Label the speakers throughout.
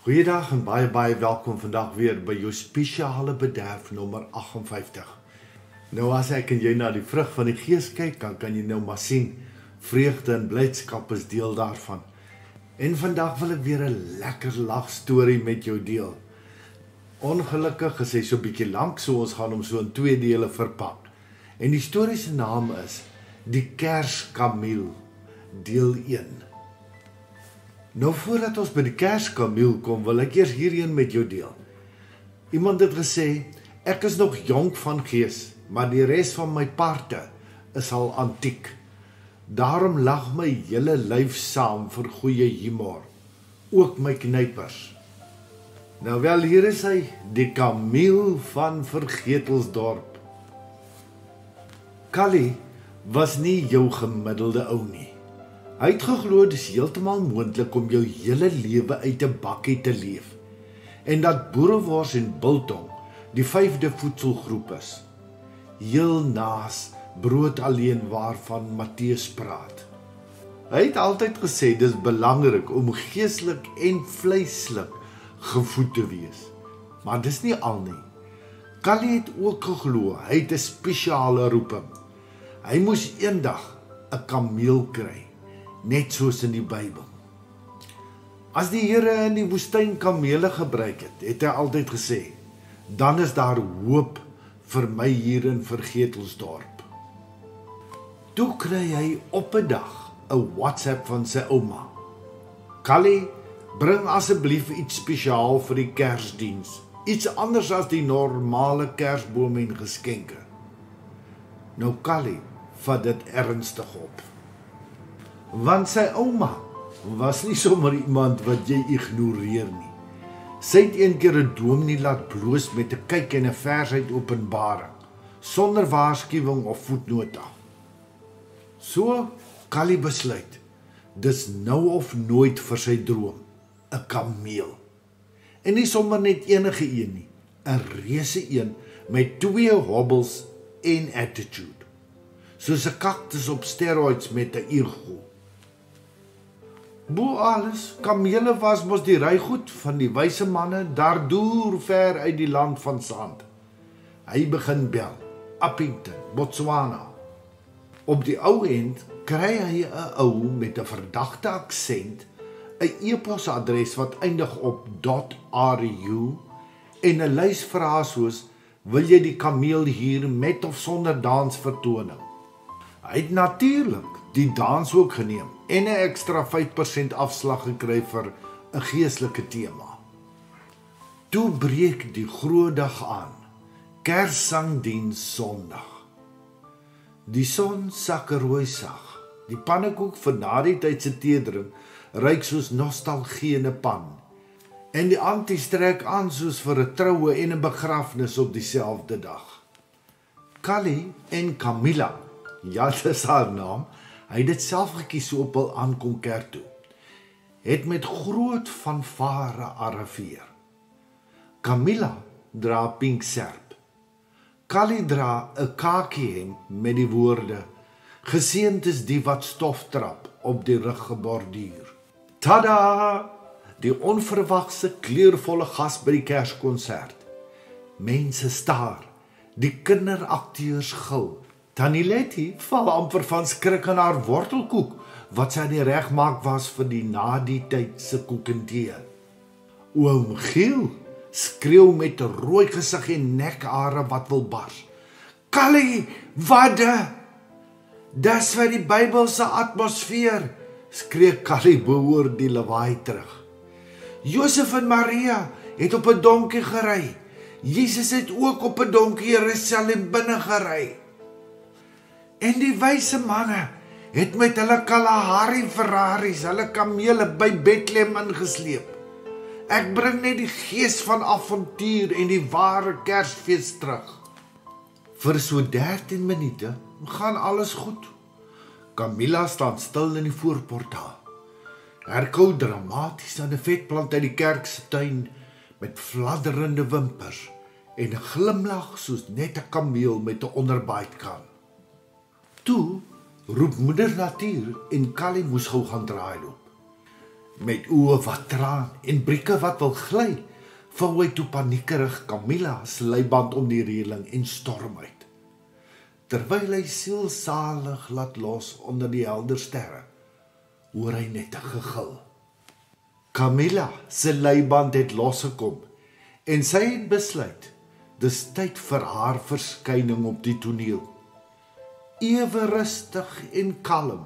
Speaker 1: Goeiedag en baie welkom vandag weer by jou spesiale bederf nommer 58. Nou as ek en jy na die vrug van die Gees kyk, dan kan jy nou maar sien, vreugde en blydskap is deel daarvan. En vandag wil ek weer 'n lekker lagstorie met jou deel. Ongelukkig is hy so 'n bietjie lank, so ons gaan hom so in 2 dele verpak. En die storie se naam is Die Kerskameel, deel 1. Nou voordat ons by die Kerskameel kom, wil ek eers hierheen met jou deel. Iemand het gesê, ek is nog jonk van gees, maar die res van my parte is al antiek. Daarom lag my hele lyf saam vir goeie humor, ook my knypers. Nou wel, hier is hy, die kameel van Vergetelsdorp. Callie was nie jou gemiddelde ou nie. Hy het geglo dis heeltemal moontlik om jou hele lewe uit 'n bakkie te leef en dat boerewors en biltong die 5de voedselgroep is. Heel naas brood alleen waarvan Matteus praat. Hy het altyd gesê dis belangrik om geestelik en vleislik gevoed te wees. Maar dis nie al nie. Callie het ook geglo hy het 'n spesiale roeping. Hy moes eendag 'n kameel kry. Net soos in die Bybel. As die Here in die woestyn kamele gebruik het, het hy altyd gesê, dan is daar hoop vir my hier in Vergetelsdorp. Toe kry hy op 'n dag 'n WhatsApp van sy ouma. Callie, bring asseblief iets spesiaal vir die Kersdiens. Iets anders as die normale Kersboom en geskenke. Nou Callie vat dit ernstig op. Want sy ouma was nie sommer iemand wat jy ignoreer nie. Sy het een keer 'n dominee laat bloos met 'n kyk en 'n vers uit Openbaring, sonder waarskuwing of voetnota. So Callie besluit, dis nou of nooit vir sy droom, 'n kameel. En nie sommer net enige een nie, 'n reuse een met 2 hobbles en attitude, soos 'n kaktus op steroids met 'n ego. Bo alles, kamele was mos die rygoed van die wyse manne daar deur ver uit die land van sand. Hy begin bel, Appington, Botswana. Op die ou end kry hy 'n ou met 'n verdagte aksent, 'n e-posadres wat eindig op .ru en 'n lys vrae soos, wil jy die kameel hier met of sonder dansvertoning? Hy het natuurlik die dans ook geneem en 'n ekstra 5% afslag gekry vir 'n geestelike tema. Toe breek die groot dag aan, Kerssangdiens Sondag. Die son sak rooi sag, die pannekoek vir na die tyd se teedrink ruik soos nostalgie in 'n pan, en die anties trek aan soos vir 'n troue en 'n begrafnis op dieselfde dag. Callie en Camilla, ja, dis haar naam, hy het dit self gekies op hul aankom kerk toe, het met groot fanfare arriveer. Camilla dra pink serp. Callie dra 'n kakiehemp met die woorde, geseënd is die wat stof trap, op die rug geborduur. Tada! Die onverwagse kleurvolle gas by die Kerskonsert. Mense staar, die kinderakteurs gil. Tannie Letty val amper van skrik aan haar wortelkoek, wat sy aan die regmaak was vir die na die tyd se koek en tee. Oom Giel skreeu met 'n rooi gesig en nekhare wat wil bars. Callie, wadde! Dis vir die Bybelse atmosfeer, skree Callie behoor die lawaai terug. Josef en Maria het op 'n donkie gery. Jesus het ook op 'n donkie Jerusalem binne gery. En die wyse manne het met hulle Kalahari Ferraris hulle kamele by Bethlehem ingesleep. Ek bring net die gees van avontuur en die ware Kersfees terug. Vir so 13 minute gaan alles goed. Camilla staan stil in die voorportaal. Herkou dramaties aan 'n vetplant uit die kerk se tuin met fladderende wimpers en 'n glimlag soos net 'n kameel met 'n onderbyt kan. Toe roep moeder natuur en Callie moes gou gaan draai loop. Met oë wat traan en brieke wat wil gly, vou hy toe paniekerig Camilla se leiband om die reëling en storm uit. Terwyl hy sielsalig laat los onder die helder sterre, hoor hy net 'n gegil. Camilla se leiband het losgekom en sy het besluit, dis tyd vir haar verskyning op die toneel. Ewe rustig en kalm,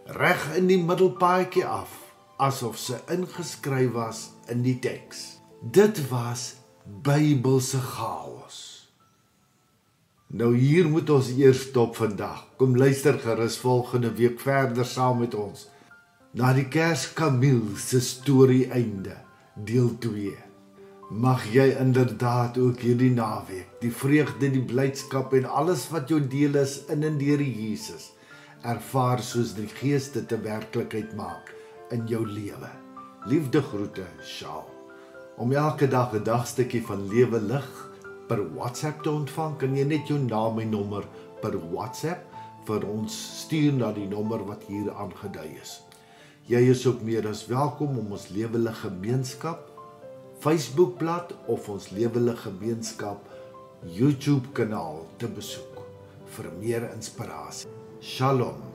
Speaker 1: reg in die middelpaadjie af, asof sy ingeskryf was in die teks. Dit was Bybelse chaos. Nou hier moet ons eers stop vandag. Kom luister gerus volgende week verder saam met ons na die Kerskameel se storie einde, deel 2. Mag jy inderdaad ook hierdie naweek die vreugde, die blydskap en alles wat jou deel is in en deur Jesus ervaar soos die Gees dit 'n werklikheid maak in jou lewe. Liefde groete, Shaal. Om elke dag 'n dagstukkie van lewe lig per WhatsApp te ontvang, kan jy net jou naam en nommer per WhatsApp vir ons stuur na die nommer wat hier aangedui is. Jy is ook meer as welkom om ons Lewe Lig Gemeenskap Facebookblad of ons Lewe Lig Gemeenskap YouTube kanaal te besoek vir meer inspirasie. Shalom.